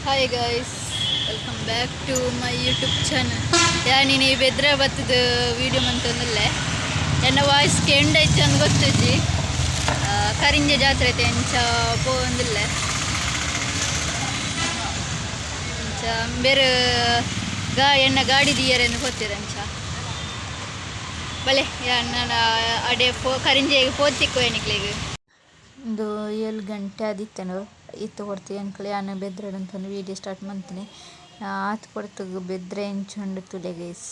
Hi guys, welcome back to my YouTube channel. ಯಾನಿ ಬೆದ್ರ ಬತ್ತದ ವೀಡಿಯೋ ಮಂತಂದಲ್ಲೇ ಎನ್ನ ವಾಯ್ಸ್ ಕೆಂಡೈತೆ ಅಂತ ಗೊತ್ತಿದ್ದಿ. ಕರಿಂಜ ಜಾತ್ರೆ ಐತೆ ಎಂಚ ಪೋಂದಿಲ್ಲ ಎಂಚ ಬೇರೆ ಎನ್ನ ಗಾಡಿ ದಿಯರೆ ಎಂದು ಗೊತ್ತಿದೆ ಎಂಚ ಬಲೆ ನಾನು ಅಡೆ ಕರಿಂಜೆಗೆ ಪೋತಿಕ್ಕು ಎಣಿಕ್ಲಿಗೆ ಒಂದು 7 ಗಂಟೆ ಆದಿತ್ತೇನೋ ಇತ್ತು ಕೊಡ್ತೀವಿ ಅಂದ್ಕೊಳ್ಳಿ. ನಾನು ಬೆದ್ರಡಂತ ಒಂದು ವೀಡಿಯೋ ಸ್ಟಾರ್ಟ್ ಮಾಡ್ತೀನಿ. ಆತು ಕೊಡ್ತು ಬೆದ್ರೆ ಹೆಂಚುಂಡು ತುಲೆ ಗೈಸ್.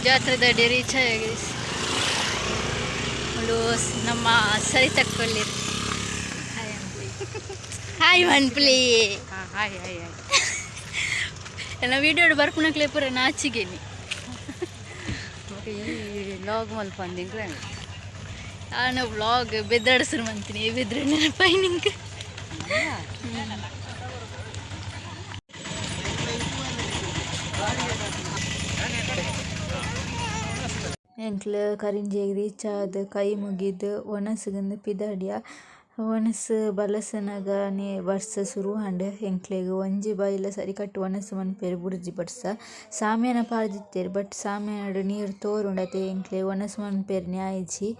ಜಾತ್ರೆದ ಅಡಿ ರೀಚ್ ಆಗ ಗೈಸ್. ಅವಳು ನಮ್ಮ ಸರಿ ತಕ್ಕೊಳ್ಳಿ. ಹಾಯ್ ಮನ್ಪ್ಲಿ. ಹಾಯ್ ಹಾಯ್ ಹಾಯ್ ಎಲ್ಲ ವೀಡಿಯೋ ಬರ್ಪುಣಕ್ಲೆ ಪೂರ ನಾಚಿಗೇನಿ ಲಾಗ್ ಮಲ್ಪಂದಿಂಗ್ರೆ ನಾನು ವ್ಲಾಗ್ ಬೆದ್ದಾಡ್ಸ್ರು ಮಾಡ್ತೀನಿ. ಬೆದ್ರೆ ನೆನಪೈ ನಿಂಗೆ ಎಂಕ್ಲು ಕರಿಂಜೆಗೆ ರೀಚ್ ಆದ ಕೈ ಮುಗಿದು ಒಣಸುಗಂದು ಪಿದಾಡಿಯ ಒಣಸು ಬಲಸನಾಗ ನೀ ಬರ್ಸ ಶುರು ಹಂಡು ಎಂಕ್ಲೆಗೆ ಒಂಜಿ ಬಾಯಿಲ ಸರಿ ಕಟ್ಟು ಒಣಸು ಮನ್ಪೇರು ಬುಡ್ಜಿ ಬಡ್ಸ ಸಾಮ್ಯಾನ ಪಾಡ್ದಿತ್ತೇರು. ಬಟ್ ಸಾಮ್ಯಾನ ನೀರು ತೋರುಂಡತೆ ಎಂಕ್ಲೆ ಒಣಸು ಮನ್ಪೇರು ನ್ಯಾಯಿಜಿ.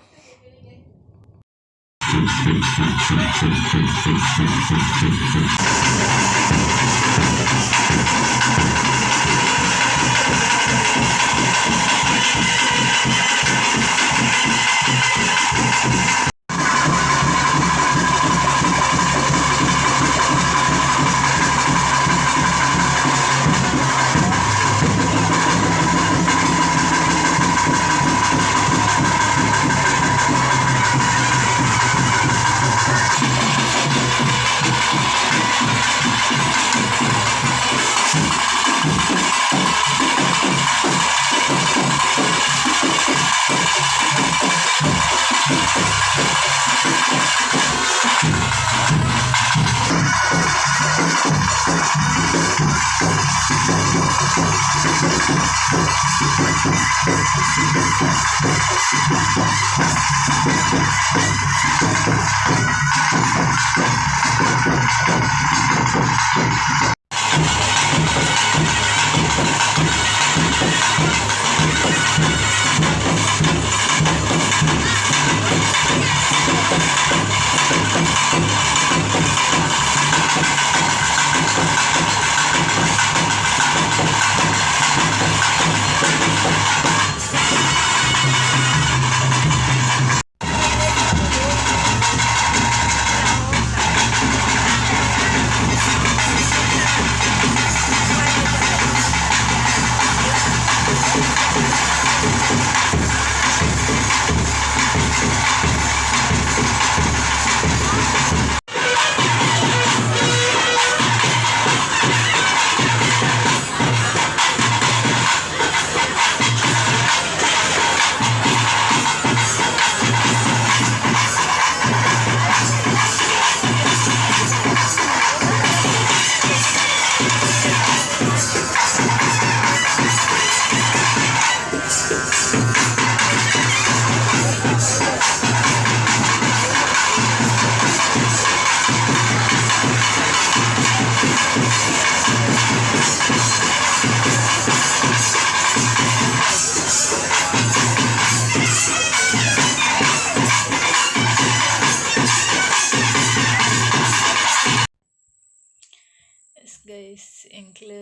ಗೈಸ್ ಎಂಕ್ಲು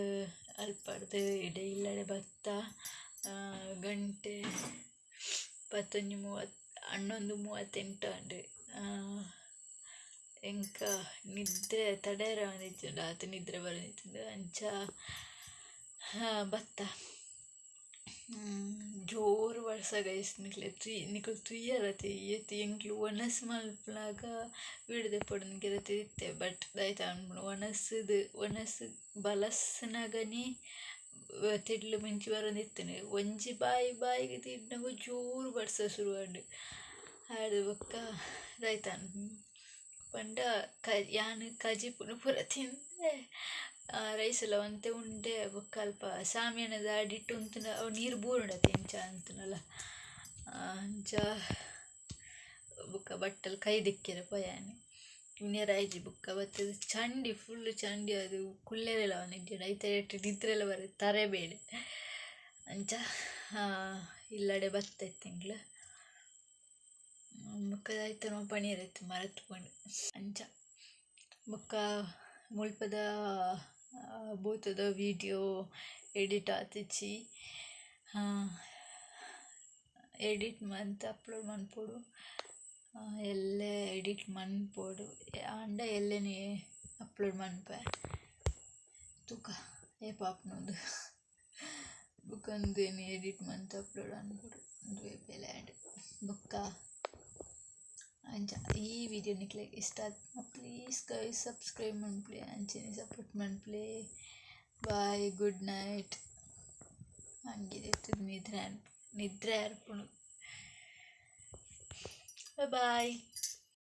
ಅಲ್ಪಡ್ದು ಇಡೆ ಇಲ್ಲಡೆ ಬತ್ತ ಗಂಟೆ 11:38 ಅಂಡು ಎಂಕ ನಿದ್ರೆ ತಡೆಯರ ಬಂದಿತ್ತು. ಆತ ನಿದ್ರೆ ಬಂದಿತ್ತು ಅಂಚ ಬತ್ತ ಜೋರು ವರ್ಷ ಗೈಸ್. ನಿಕ್ಲು ತುಯ್ಯರತಿ ಎತ್ತಿ ಎಂಕ್ಲು ಒಣಸು ಮಲ್ಪನಾಗ ಬಿಡದೆ ಪೊಡನ್ಗೆ ತಿತ್ತೆ. ಬಟ್ ದಾಯ್ತ ಅನ್ಬಿಡು ಒಣಸು ಬಲಸ್ನಾಗನೇ ತಿಡ್ಲು ಮಿಂಚಿ ಬರೋದಿತ್ತೇನೆ. ಒಂಜಿ ಬಾಯಿಗೆ ತಿಡ್ನಾಗ ಜೋರು ಬಡ್ಸ ಶುರು ಆಡು ಆಡು ಬೊಕ್ಕ ದಾಯ್ತ ಪಂಡ ಯಾನು ಕಜಿಪುನ ಪೂರ ತಿಂದೆ. ರೈಸ್ ಎಲ್ಲ ಒಂತೆ ಉಂಡೆ ಬೊಕ್ಕ ಅಲ್ಪ ಸಾಮಿಯಾನದ ಅಡಿಟ್ಟು ಉಂತುನ ಅವು ನೀರು ಬೂರುಂಡತೆ ಇಂಚ ಅಂತನಲ್ಲ ಅಂಚ ಬೊಕ್ಕ ಬಟ್ಟಲು ಕೈ ದಿಕ್ಕಿರ ಪಯಾನಿ ನೆರಾಯಿಜಿ ಬುಕ್ಕ ಬರ್ತದೆ ಚಂಡಿ ಫುಲ್ಲು ಚಂಡಿ ಅದು ಕುಲ್ಲೆರೆಲ್ಲ ಅವನಿಗೆ ಐತ ನಿದ್ರೆಲ್ಲ ಬರುತ್ತೆ ತರೆಬೇಳೆ ಅಂಚ ಇಲ್ಲಡೆ ಬರ್ತೈತೆ ತಿಂಗ್ಳು ಬುಕ್ಕ ಆಯ್ತು ನಾವು ಪಣೀರೈತೆ ಮರತು ಪಣಿ ಅಂಚ ಬುಕ್ಕ ಮುಲ್ಪದ ಬೋತದ ವೀಡಿಯೋ ಎಡಿಟ್ ಆತಿಚ್ಚಿ ಎಡಿಟ್ ಮಂತ್ ಅಪ್ಲೋಡ್ ಮನ್ಪೋಡು ಎಲ್ಲೆ ಎಡಿಟ್ ಮನ್ಪೋಡು ಅಂಡ ಎಲ್ಲೆನೇ ಅಪ್ಲೋಡ್ ಮನ್ಪೆ ತೂಕ ಏ ಪಾಪನೊಂದು ಬುಕ್ಕೊಂದೇನು ಎಡಿಟ್ ಮಂತ್ ಅಪ್ಲೋಡ್ ಅನ್ಬೋದು ಒಂದು ಬೆಲೆಡ್ ಬುಕ್ಕ ಅಂಚ ಈ ವಿಡಿಯೋ ನಿಕ್ಲೆ ಇಷ್ಟ ಪ್ಲೀಸ್ ಗೈಸ್ ಸಬ್ಸ್ಕ್ರೈಬ್ ಮನ್ಪ್ಲೆ ಅಂಚೆನೆ ಸಪೋರ್ಟ್ ಮನ್ಪ್ಲೆ ಬಾಯ್ ಗುಡ್ ನೈಟ್ ಹಂಗಿದೆ ನಿದ್ರೆ ಅರ್ಪಣು ಬಾಯ್